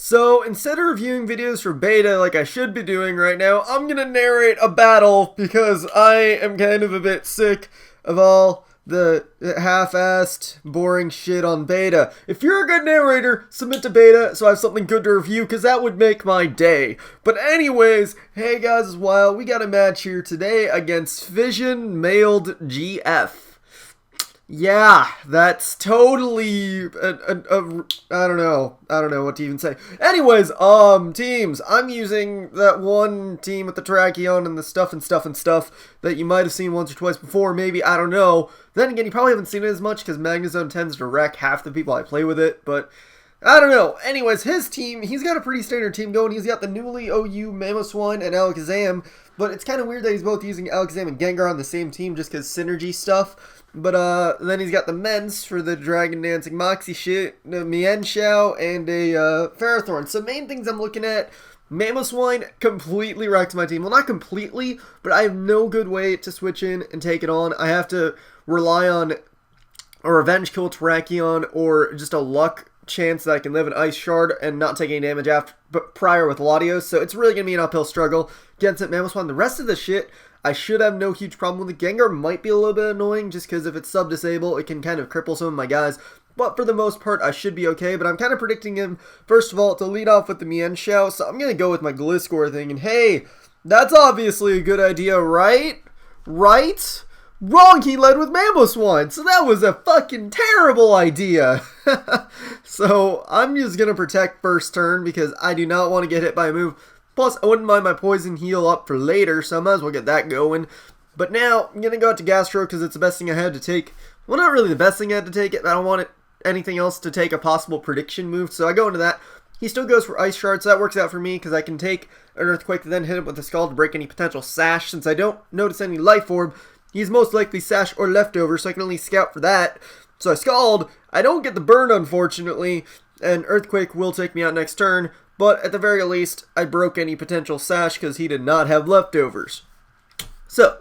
So instead of reviewing videos for beta like I should be doing right now, I'm gonna narrate a battle because I am kind of a bit sick of all the half-assed, boring shit on beta. If you're a good narrator, submit to beta so I have something good to review, because that would make my day. But anyways, hey guys, it's Wild. We got a match here today against fissionmailedgf. Yeah, that's totally, I don't know what to even say. Anyways, teams, I'm using that one team with the Terrakion and the stuff that you might have seen once or twice before, maybe, I don't know. Then again, you probably haven't seen it as much because Magnezone tends to wreck half the people I play with it, but I don't know. Anyways, his team, he's got a pretty standard team going. He's got the newly OU Mamoswine and Alakazam, but it's kind of weird that he's both using Alakazam and Gengar on the same team just because synergy stuff. But then he's got the Mens for the Dragon Dancing Moxie shit, the Mienshao, and a Ferrothorn. So main things I'm looking at, Mamoswine completely wrecks my team. Well, not completely, but I have no good way to switch in and take it on. I have to rely on a Revenge Kill Terrakion or just a luck chance that I can live an Ice Shard and not take any damage prior with Latios. So it's really going to be an uphill struggle against it, Mamoswine. The rest of the shit, I should have no huge problem with. The Gengar might be a little bit annoying just because if it's sub-disable, it can kind of cripple some of my guys. But for the most part, I should be okay. But I'm kind of predicting him, first of all, to lead off with the Mienshao. So I'm going to go with my Gliscor thing. And hey, that's obviously a good idea, right? Right? Wrong, he led with Mamoswine. So that was a fucking terrible idea. So I'm just going to protect first turn because I do not want to get hit by a move. Plus, I wouldn't mind my poison heal up for later, so I might as well get that going. But now, I'm going to go out to Gastro because it's the best thing I had to take. Well, not really the best thing I had to take it, but I don't want anything else to take a possible prediction move, so I go into that. He still goes for Ice Shard, so that works out for me because I can take an Earthquake and then hit him with a Scald to break any potential Sash. Since I don't notice any Life Orb, he's most likely Sash or Leftover, so I can only scout for that. So I Scald. I don't get the burn, unfortunately, and Earthquake will take me out next turn. But at the very least, I broke any potential Sash because he did not have leftovers. So,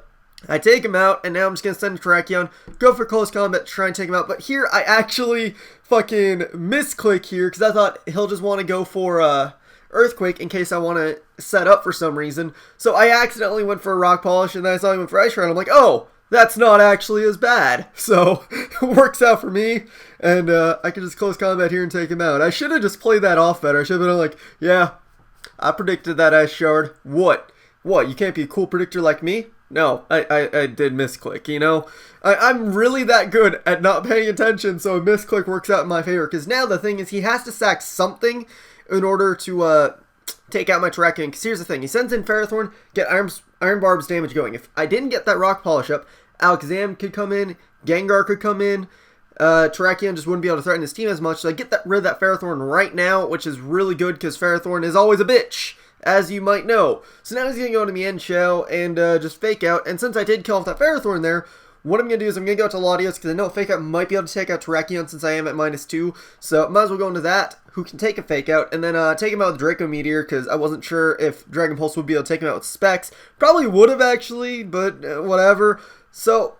I take him out, and now I'm just going to send a Terrakion, go for close combat to try and take him out. But here, I actually fucking misclick here because I thought he'll just want to go for Earthquake in case I want to set up for some reason. So I accidentally went for a Rock Polish, and then I saw he went for Ice Shard. I'm like, oh, that's not actually as bad. So, it works out for me. And I can just close combat here and take him out. I should have just played that off better. I should have been like, yeah, I predicted that Ice Shard. What? What? You can't be a cool predictor like me? No, I did misclick, you know? I'm really that good at not paying attention, so a misclick works out in my favor. Because now the thing is, he has to sack something in order to take out my Terrakion. Because here's the thing. He sends in Ferrothorn, get Iron Barb's damage going. If I didn't get that Rock Polish up, Alakazam could come in, Gengar could come in, Terrakion just wouldn't be able to threaten his team as much, so I get rid of that Ferrothorn right now, which is really good because Ferrothorn is always a bitch, as you might know. So now he's going to go into Mienshao and just Fake Out, and since I did kill off that Ferrothorn there, what I'm going to do is I'm going to go to Latios because I know Fake Out might be able to take out Terrakion since I am at -2, so might as well go into that, who can take a Fake Out, and then take him out with Draco Meteor because I wasn't sure if Dragon Pulse would be able to take him out with Specs. Probably would have actually, but whatever. So,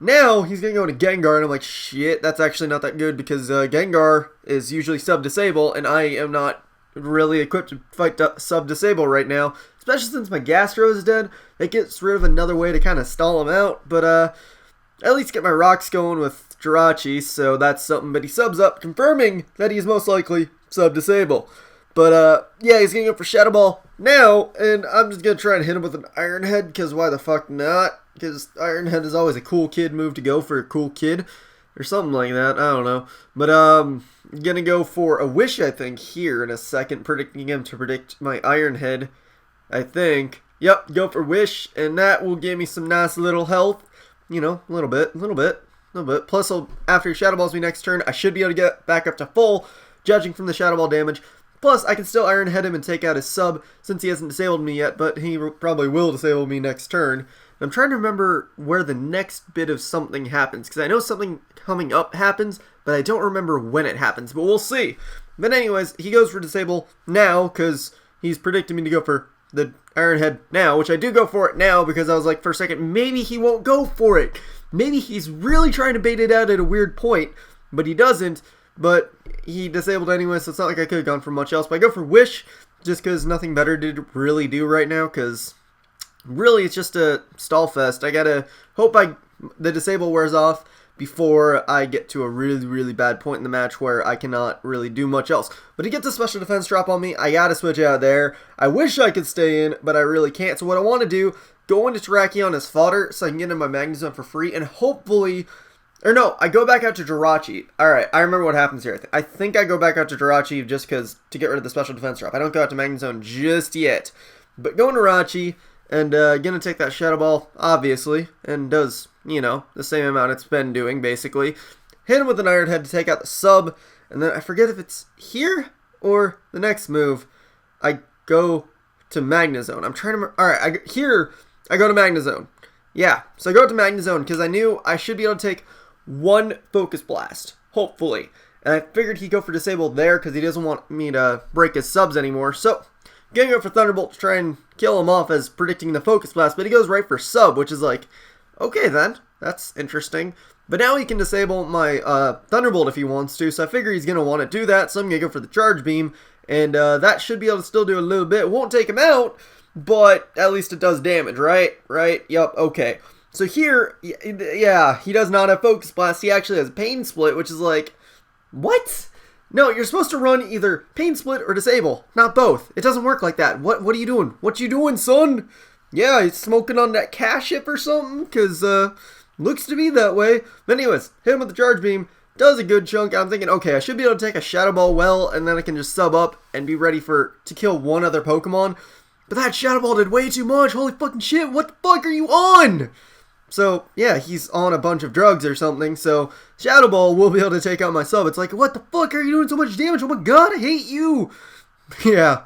now he's going to go into Gengar, and I'm like, shit, that's actually not that good, because Gengar is usually sub-disable, and I am not really equipped to fight sub-disable right now, especially since my Gastro is dead. It gets rid of another way to kind of stall him out, but at least get my rocks going with Jirachi, so that's something, but he subs up, confirming that he's most likely sub-disable. But, yeah, he's going to go for Shadow Ball now, and I'm just going to try and hit him with an Iron Head, because why the fuck not? Because Iron Head is always a cool kid move to go for a cool kid, or something like that, I don't know. But, I'm going to go for a Wish, I think, here in a second, predicting him to predict my Iron Head, I think. Yep, go for Wish, and that will give me some nice little health, you know, a little bit. Plus, after he Shadow Balls me next turn, I should be able to get back up to full, judging from the Shadow Ball damage. Plus, I can still Iron Head him and take out his sub, since he hasn't disabled me yet, but he probably will disable me next turn. I'm trying to remember where the next bit of something happens, because I know something coming up happens, but I don't remember when it happens, but we'll see. But anyways, he goes for Disable now, because he's predicting me to go for the Iron Head now, which I do go for it now, because I was like, for a second, maybe he won't go for it. Maybe he's really trying to bait it out at a weird point, but he doesn't. but he disabled anyway, so it's not like I could have gone for much else. But I go for Wish, just because nothing better to really do right now, because really it's just a stall fest. I gotta hope the disable wears off before I get to a really, really bad point in the match where I cannot really do much else. But he gets a special defense drop on me. I gotta switch out there. I wish I could stay in, but I really can't. So what I want to do, go into Terrakion as fodder so I can get in my Magnezone for free, and hopefully... Or no, I go back out to Jirachi. Alright, I remember what happens here. I think I go back out to Jirachi just because to get rid of the special defense drop. I don't go out to Magnezone just yet. But going to Jirachi... And gonna take that Shadow Ball, obviously, and does, you know, the same amount it's been doing, basically. Hit him with an Iron Head to take out the sub, and then I forget if it's here or the next move. I go to Magnezone. I'm trying to... Alright, here, I go to Magnezone. Yeah, so I go to Magnezone because I knew I should be able to take one Focus Blast, hopefully. And I figured he'd go for Disable there because he doesn't want me to break his subs anymore, so... Getting up for Thunderbolt to try and kill him off as predicting the Focus Blast, but he goes right for Sub, which is like, okay then, that's interesting. But now he can disable my Thunderbolt if he wants to, so I figure he's going to want to do that, so I'm going to go for the Charge Beam, and that should be able to still do a little bit. It won't take him out, but at least it does damage, right? Right? Yup, okay. So here, yeah, he does not have Focus Blast, he actually has Pain Split, which is like, what? No, you're supposed to run either Pain Split or Disable, not both. It doesn't work like that. What are you doing? What you doing, son? Yeah, he's smoking on that cash ship or something, because, looks to be that way. But anyways, hit him with the Charge Beam, does a good chunk. I'm thinking, okay, I should be able to take a Shadow Ball well, and then I can just sub up and be ready to kill one other Pokemon. But that Shadow Ball did way too much. Holy fucking shit, what the fuck are you on? So, yeah, he's on a bunch of drugs or something, so Shadow Ball will be able to take out my sub. It's like, what the fuck are you doing so much damage? Oh my god, I hate you! Yeah,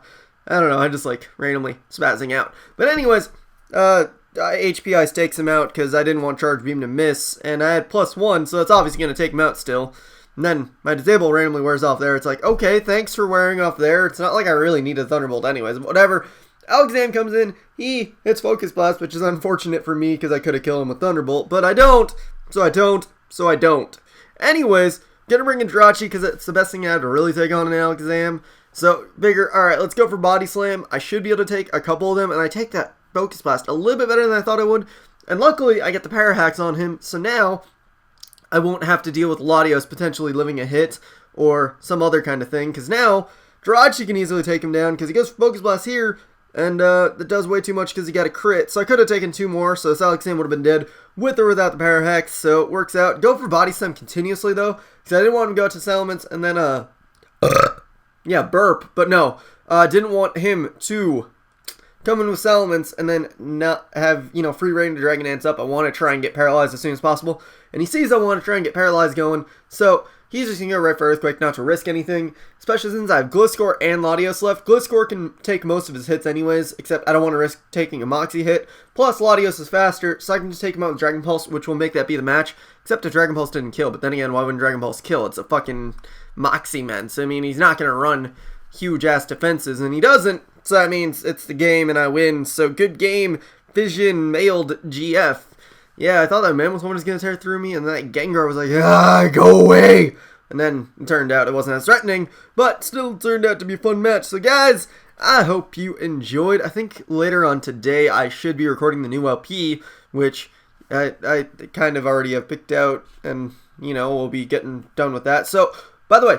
I don't know, I'm just like randomly spazzing out. But anyways, HP Ice takes him out because I didn't want Charge Beam to miss, and I had +1, so that's obviously going to take him out still. And then my Disable randomly wears off there. It's like, okay, thanks for wearing off there. It's not like I really need a Thunderbolt anyways, but whatever. Alakazam comes in, he hits Focus Blast, which is unfortunate for me because I could have killed him with Thunderbolt, but I don't, so I don't, so I don't. Anyways, gonna bring in Jirachi because it's the best thing I have to really take on an Alakazam. So, bigger, alright, let's go for Body Slam. I should be able to take a couple of them, and I take that Focus Blast a little bit better than I thought I would, and luckily I get the Power Hacks on him, so now I won't have to deal with Latios potentially living a hit or some other kind of thing, because now Jirachi can easily take him down because he goes for Focus Blast here, and that does way too much because he got a crit. So I could have taken 2 more, so this Alakazam would have been dead with or without the Power Hex, so it works out. Go for Body Slam continuously, though, because I didn't want him to go to Salamence and then, yeah, burp. But no, didn't want him to come in with Salamence and then not have, you know, free reign to Dragon Dance up. I want to try and get paralyzed as soon as possible. And he sees I want to try and get paralyzed going, so he's just going to go right for Earthquake, not to risk anything, especially since I have Gliscor and Latios left. Gliscor can take most of his hits anyways, except I don't want to risk taking a Moxie hit. Plus, Latios is faster, so I can just take him out with Dragon Pulse, which will make that be the match, except if Dragon Pulse didn't kill. But then again, why wouldn't Dragon Pulse kill? It's a fucking Moxie man, so I mean, he's not going to run huge-ass defenses, and he doesn't, so that means it's the game and I win. So good game, fissionmailedgf. Yeah, I thought that Mammoth one was going to tear through me, and then that Gengar was like, ah, go away! And then it turned out it wasn't as threatening, but still turned out to be a fun match. So guys, I hope you enjoyed. I think later on today I should be recording the new LP, which I kind of already have picked out, and, you know, we'll be getting done with that. So, by the way,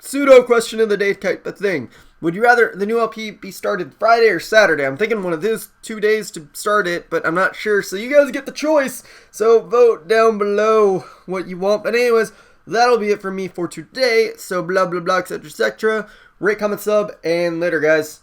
pseudo question of the day type of thing. Would you rather the new LP be started Friday or Saturday? I'm thinking one of those 2 days to start it, but I'm not sure. So you guys get the choice. So vote down below what you want. But anyways, that'll be it for me for today. So blah, blah, blah, etc., etc. Rate, comment, sub, and later, guys.